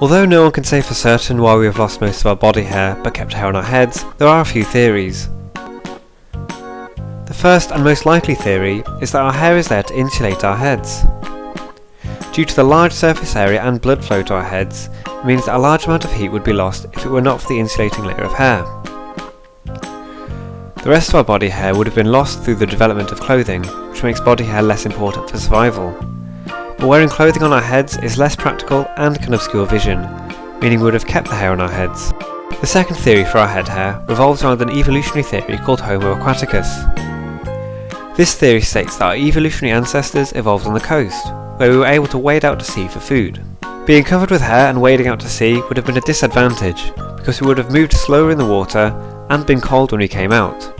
Although no one can say for certain why we have lost most of our body hair but kept hair on our heads, there are a few theories. The first and most likely theory is that our hair is there to insulate our heads. Due to the large surface area and blood flow to our heads, it means that a large amount of heat would be lost if it were not for the insulating layer of hair. The rest of our body hair would have been lost through the development of clothing, which makes body hair less important for survival. But wearing clothing on our heads is less practical and can obscure vision, meaning we would have kept the hair on our heads. The second theory for our head hair revolves around an evolutionary theory called Homoaquaticus. This theory states that our evolutionary ancestors evolved on the coast, where we were able to wade out to sea for food. Being covered with hair and wading out to sea would have been a disadvantage, because we would have moved slower in the water and been cold when we came out.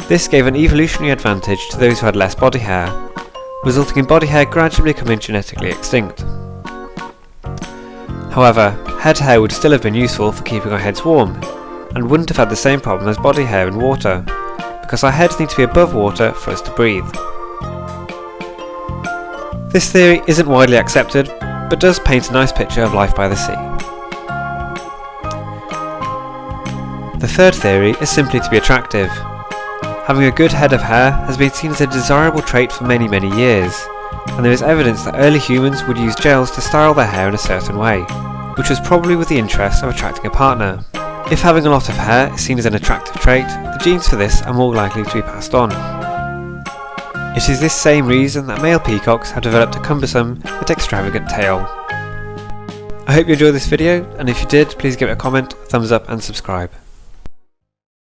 This gave an evolutionary advantage to those who had less body hair, resulting in body hair gradually becoming genetically extinct. However, head hair would still have been useful for keeping our heads warm, and wouldn't have had the same problem as body hair in water, because our heads need to be above water for us to breathe. This theory isn't widely accepted, but does paint a nice picture of life by the sea. The third theory is simply to be attractive. Having a good head of hair has been seen as a desirable trait for many years, and there is evidence that early humans would use gels to style their hair in a certain way, which was probably with the interest of attracting a partner. If having a lot of hair is seen as an attractive trait, the genes for this are more likely to be passed on. It is this same reason that male peacocks have developed a cumbersome but extravagant tail. I hope you enjoyed this video, and if you did, please give it a comment, thumbs up and subscribe.